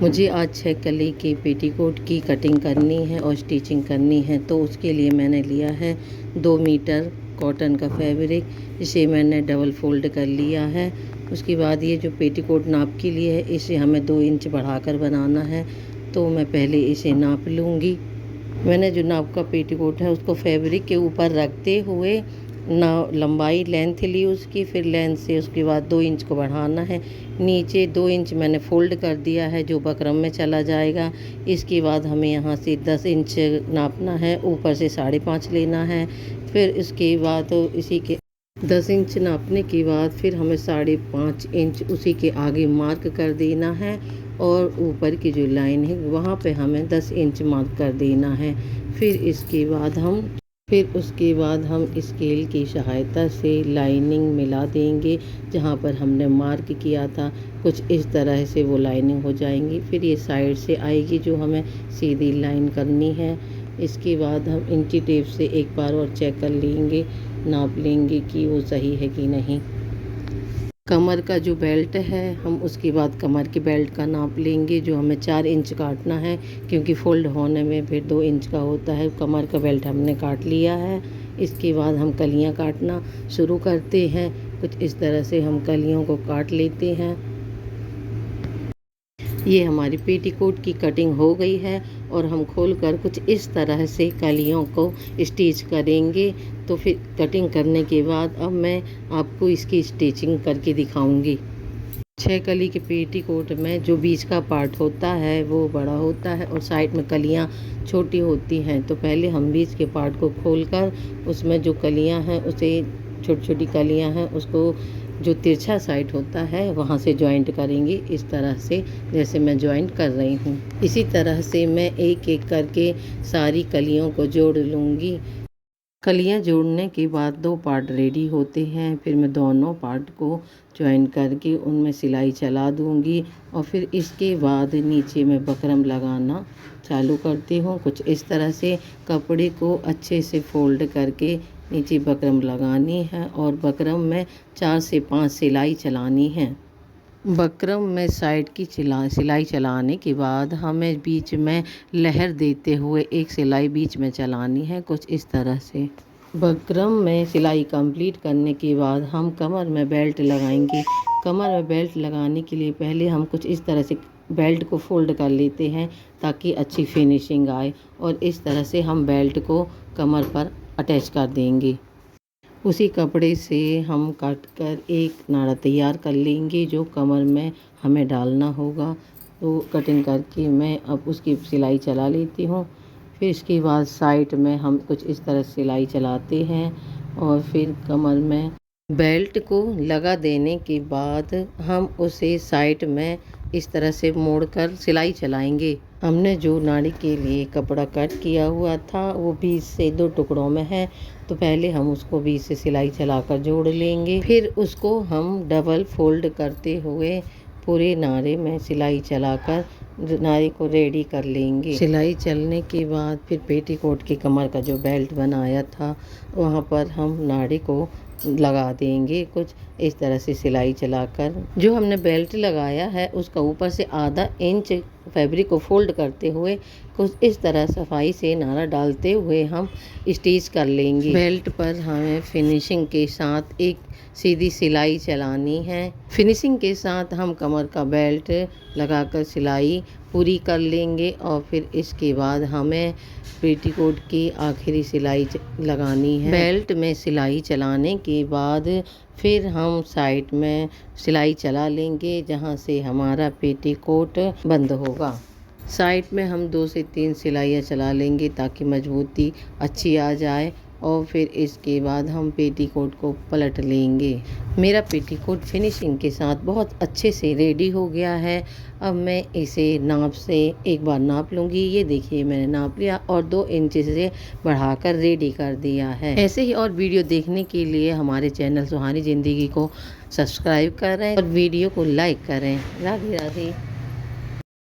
मुझे आज 6 कली की पेटीकोट की कटिंग करनी है और स्टिचिंग करनी है, तो उसके लिए मैंने लिया है 2 मीटर कॉटन का फैब्रिक। इसे मैंने डबल फोल्ड कर लिया है। उसके बाद ये जो पेटीकोट नाप के लिए है, इसे हमें 2 इंच बढ़ाकर बनाना है, तो मैं पहले इसे नाप लूँगी। मैंने जो नाप का पेटीकोट है उसको फैब्रिक के ऊपर रखते हुए ना लंबाई लेंथ ली उसकी, फिर लेंथ से उसके बाद 2 इंच को बढ़ाना है। नीचे 2 इंच मैंने फ़ोल्ड कर दिया है जो बकरम में चला जाएगा। इसके बाद हमें यहाँ से 10 इंच नापना है, ऊपर से 5.5 लेना है। फिर इसके बाद इसी के 10 इंच नापने के बाद फिर हमें 5.5 इंच उसी के आगे मार्क कर देना है, और ऊपर की जो लाइन है वहाँ पे हमें 10 इंच मार्क कर देना है। फिर उसके बाद हम स्केल की सहायता से लाइनिंग मिला देंगे जहाँ पर हमने मार्क किया था। कुछ इस तरह से वो लाइनिंग हो जाएंगी। फिर ये साइड से आएगी जो हमें सीधी लाइन करनी है। इसके बाद हम इंची टेप से एक बार और चेक कर लेंगे, नाप लेंगे कि वो सही है कि नहीं। कमर का जो बेल्ट है हम उसके बाद कमर के बेल्ट का नाप लेंगे, जो हमें 4 इंच काटना है, क्योंकि फोल्ड होने में फिर 2 इंच का होता है। कमर का बेल्ट हमने काट लिया है। इसके बाद हम कलियां काटना शुरू करते हैं। कुछ इस तरह से हम कलियों को काट लेते हैं। ये हमारी पेटीकोट की कटिंग हो गई है, और हम खोलकर कुछ इस तरह से कलियों को स्टिच करेंगे। तो फिर कटिंग करने के बाद अब मैं आपको इसकी स्टिचिंग करके दिखाऊंगी। 6 कली के पेटीकोट में जो बीच का पार्ट होता है वो बड़ा होता है और साइड में कलियां छोटी होती हैं। तो पहले हम बीच के पार्ट को खोलकर उसमें जो कलियां हैं उसे, छोटी छोटी कलियां हैं उसको, जो तिरछा साइड होता है वहाँ से जॉइंट करेंगे, इस तरह से जैसे मैं जॉइंट कर रही हूँ। इसी तरह से मैं एक एक करके सारी कलियों को जोड़ लूँगी। कलियाँ जोड़ने के बाद 2 पार्ट रेडी होते हैं। फिर मैं दोनों पार्ट को जॉइन करके उनमें सिलाई चला दूँगी, और फिर इसके बाद नीचे में बकरम लगाना चालू करती हूँ। कुछ इस तरह से कपड़े को अच्छे से फोल्ड करके नीचे बकरम लगानी है, और बकरम में 4 से 5 सिलाई चलानी है। बकरम में साइड की सिलाई चलाने के बाद हमें बीच में लहर देते हुए एक सिलाई बीच में चलानी है, कुछ इस तरह से। बकरम में सिलाई कंप्लीट करने के बाद हम कमर में बेल्ट लगाएंगे। कमर में बेल्ट लगाने के लिए पहले हम कुछ इस तरह से बेल्ट को फोल्ड कर लेते हैं ताकि अच्छी फिनिशिंग आए, और इस तरह से हम बेल्ट को कमर पर अटैच कर देंगे। उसी कपड़े से हम काट कर एक नाड़ा तैयार कर लेंगे जो कमर में हमें डालना होगा। तो कटिंग करके मैं अब उसकी सिलाई चला लेती हूँ। फिर इसके बाद साइड में हम कुछ इस तरह सिलाई चलाते हैं, और फिर कमर में बेल्ट को लगा देने के बाद हम उसे साइड में इस तरह से मोड़कर सिलाई चलाएंगे। हमने जो नाड़ी के लिए कपड़ा कट किया हुआ था वो बीच से 2 टुकड़ों में है, तो पहले हम उसको बीच से सिलाई चलाकर जोड़ लेंगे। फिर उसको हम डबल फोल्ड करते हुए पूरे नारे में सिलाई चलाकर नारे को रेडी कर लेंगे। सिलाई चलने के बाद फिर पेटीकोट की कमर का जो बेल्ट बनाया था वहाँ पर हम नारे को लगा देंगे, कुछ इस तरह से सिलाई चलाकर। जो हमने बेल्ट लगाया है उसका ऊपर से आधा इंच फैब्रिक को फोल्ड करते हुए कुछ इस तरह सफाई से नारा डालते हुए हम स्टिच कर लेंगे। बेल्ट पर हमें फिनिशिंग के साथ एक सीधी सिलाई चलानी है। फिनिशिंग के साथ हम कमर का बेल्ट लगाकर सिलाई पूरी कर लेंगे, और फिर इसके बाद हमें पेटीकोट की आखिरी सिलाई लगानी है। बेल्ट में सिलाई चलाने के बाद फिर हम साइड में सिलाई चला लेंगे जहां से हमारा पेटीकोट बंद होगा। साइड में हम 2 से 3 सिलाइयाँ चला लेंगे ताकि मजबूती अच्छी आ जाए, और फिर इसके बाद हम पेटीकोट को पलट लेंगे। मेरा पेटीकोट फिनिशिंग के साथ बहुत अच्छे से रेडी हो गया है। अब मैं इसे नाप से एक बार नाप लूँगी। ये देखिए मैंने नाप लिया और 2 इंच से बढ़ाकर रेडी कर दिया है। ऐसे ही और वीडियो देखने के लिए हमारे चैनल सुहानी ज़िंदगी को सब्सक्राइब करें और वीडियो को लाइक करें। राधे राधे।